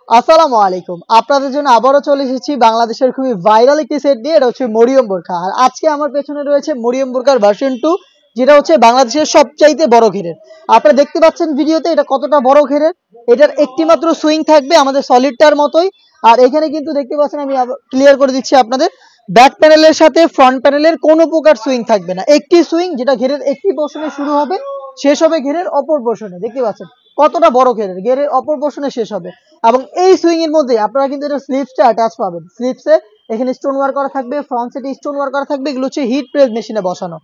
আসসালামু আলাইকুম। আপনাদের জন্য আবারও চলে এসেছি বাংলাদেশের খুবই ভাইরাল একটি সেট নিয়ে। এটা হচ্ছে মরিয়ম বোরকা। আর আজকে আমার পেছনে রয়েছে মরিয়ম বোরকার ভার্সন 2, যেটা হচ্ছে বাংলাদেশের সবচাইতে বড় ঘেরের। আপনারা দেখতে পাচ্ছেন ভিডিওতে এটা কতটা বড় ঘেরের। এটার একটি মাত্র সুইং থাকবে আমাদের সলিডটার মতোই। আর এখানে কিন্তু দেখতে পাচ্ছেন, আমি ক্লিয়ার করে দিচ্ছি আপনাদের, ব্যাক প্যানেলের সাথে ফ্রন্ট প্যানেলের কোনো প্রকার সুইং থাকবে না। একটি সুইং যেটা ঘেরের একটি পোর্শনে শুরু হবে, শেষ হবে ঘেরের অপর পোর্শনে। দেখতে পাচ্ছেন কতটা বড় ঘেরের, ঘেরের অপর পোর্শনে শেষ হবে। এবং এই সুইং এর মধ্যে আপনারা কিন্তু এটা স্লিপসটা অ্যাটাচ পাবেন। স্লিপসে এখানে স্টোন ওয়ার্ক করা থাকবে, ফ্রন্ট সাইডে স্টোন ওয়ার্ক করা থাকবে। এগুলো হচ্ছে হিট প্রেস মেশিনে বসানো।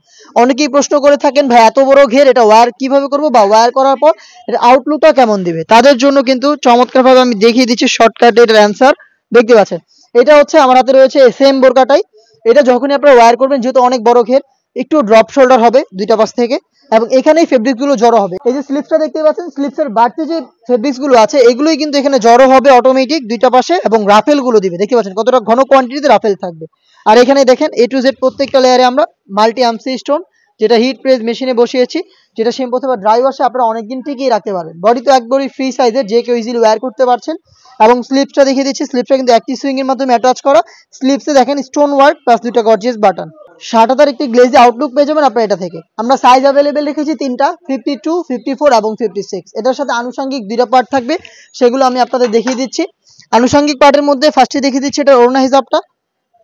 অনেকেই প্রশ্ন করে থাকেন, ভাই এত বড় ঘের এটা ওয়্যার কিভাবে করব, বা ওয়্যার করার পর এটা আউটলুকটা কেমন দিবে, তাদের জন্য কিন্তু চমৎকারভাবে আমি দেখিয়ে দিচ্ছি শর্টকাটে এটার অ্যান্সার। দেখতে পাচ্ছেন এটা হচ্ছে আমার হাতে রয়েছে সেম বোরকাটাই। এটা যখনই আপনারা ওয়্যার করবেন, যেহেতু অনেক বড় ঘের, একটু ড্রপ শোল্ডার হবে দুইটা পাশ থেকে, এবং এখানেই ফেব্রিক্স গুলো জড়ো হবে। এই যে স্লিপসটা দেখতে পাচ্ছেন, স্লিপসের বাড়তি যে ফেব্রিক্স গুলো আছে এগুলোই কিন্তু এখানে জড়ো হবে অটোমেটিক দুইটা পাশে, এবং রাফেল গুলো দিবে। দেখতে পাচ্ছেন কতটা ঘন কোয়ান্টিটিতে রাফেল থাকবে। আর এখানে দেখেন A to Z প্রত্যেকটা লেয়ারে আমরা মাল্টি আমসি স্টোন, যেটা হিট প্রেস মেশিনে বসিয়েছি, যেটা শ্যাম্পু অথবা ড্রাই ওয়াশে আপনারা অনেকদিন টিকিয়ে রাখতে পারবেন। বডি তো একবারই ফ্রি সাইজের, যে কেউ ইজিলি ওয়্যার করতে পারছেন। এবং স্লিপসটা দেখিয়ে দিচ্ছি, স্লিপসটা কিন্তু একটি সুইং এর মাধ্যমে অ্যাটাচ করা। স্লিপসে দেখেন স্টোন ওয়ার্ক প্লাস দুইটা গর্জিয়াস বাটন। শার্টাটার একটি গ্লেজি আউটলুক পেয়ে যাবেন আপনারা এটা থেকে। আমরা সাইজ অ্যাভেলেবেল রেখেছি তিনটা, 52, 54 এবং 56। এটার সাথে আনুষঙ্গিক দুইটা পার্ট থাকবে, সেগুলো আমি আপনাদের দেখিয়ে দিচ্ছি। আনুষঙ্গিক পার্টের মধ্যে ফার্স্টে দেখিয়ে দিচ্ছি এটা ওড়না হিজাবটা।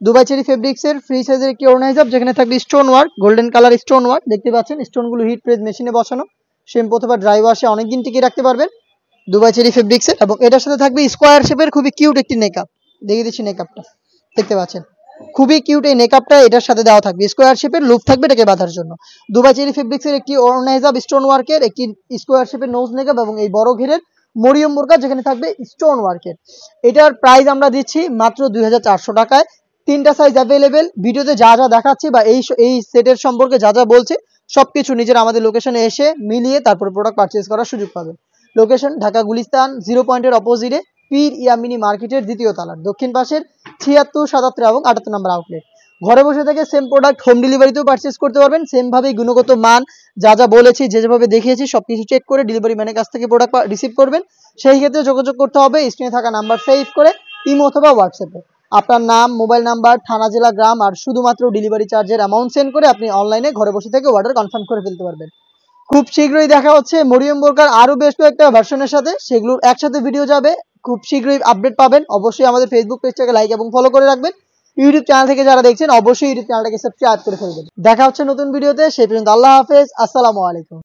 দুবাই চেরি ফেব্রিক্সের ফ্রি সাইজের একটি ওড়না হিজাব, যেখানে থাকবে stone work, golden colour stone work. দেখতে পাচ্ছেন স্টোনগুলো হিট প্রেস মেশিনে বসানো, শ্যাম্পু অথবা ড্রাই ওয়াশে অনেকদিন টিকিয়ে রাখতে পারবেন দুবাই চেরি ফেব্রিক্সের। এবং এটার সাথে থাকবে স্কোয়ার শেপের খুবই কিউট একটি নেকআপ। দেখিয়ে দিচ্ছি নেকআপটা, দেখতে পাচ্ছেন খুবই কিউট এই নেকআপটা এটার সাথে দেওয়া থাকবে। স্কোয়ার শেপের লুপ থাকবে এটাকে বাঁধার জন্য। দুবাই চেরি ফেব্রিক্সের একটি ওড়না হিজাব স্টোন ওয়ার্কের, একটি স্কোয়ার শেপের নোজ নেকআপ, এবং এই বড় ঘেরের মরিয়ম বোরকা যেখানে থাকবে স্টোন ওয়ার্কের। এটার প্রাইস আমরা দিচ্ছি মাত্র 2400 টাকায়। তিনটা সাইজ অ্যাভেলেবেল। ভিডিওতে যা যা দেখাচ্ছি বা এই সেটের সম্পর্কে যা যা বলছে সবকিছু নিজের আমাদের লোকেশনে এসে মিলিয়ে তারপরে প্রোডাক্ট পারচেজ করার সুযোগ পাবেন। লোকেশন ঢাকা গুলিস্তান 0 পয়েন্টের অপোজিটে পীর ইয়ামিনী মার্কেটের দ্বিতীয় তলার দক্ষিণ পাশের 76, 77 এবং 78 নম্বর আউটলেট। ঘরে বসে থেকে সেম প্রোডাক্ট হোম ডেলিভারিতেও পারচেজ করতে পারবেন। সেমভাবেই গুণগত মান যা যা বলেছি, যেভাবে দেখিয়েছি সবকিছু চেক করে ডেলিভারি ম্যানের কাছ থেকে প্রোডাক্ট রিসিভ করবেন। সেই ক্ষেত্রে যোগাযোগ করতে হবে স্ক্রিনে থাকা নাম্বার সেভ করে ইমো অথবা হোয়াটসঅ্যাপে। আপনার নাম, মোবাইল নাম্বার, থানা, জেলা, গ্রাম আর শুধুমাত্র ডেলিভারি চার্জের অ্যামাউন্ট সেন্ড করে আপনি অনলাইনে ঘরে বসে থেকে অর্ডার কনফার্ম করে ফেলতে পারবেন। খুব শীঘ্রই দেখা হচ্ছে মরিয়ম বোরকার আরো বেশ কয়েকটা ভার্সনের সাথে, সেগুলোর একসাথে ভিডিও যাবে। খুব শীঘ্রই আপডেট পাবেন। অবশ্যই আমাদের ফেসবুক পেজটাকে লাইক এবং ফলো করে রাখবেন। ইউটিউব চ্যানেল থেকে যারা দেখছেন অবশ্যই ইউটিউব চ্যানেলটাকে সাবস্ক্রাইব করে ফেলবেন। দেখা হচ্ছে নতুন ভিডিওতে, সেই পর্যন্ত আল্লাহ হাফেজ, আসসালামু আলাইকুম।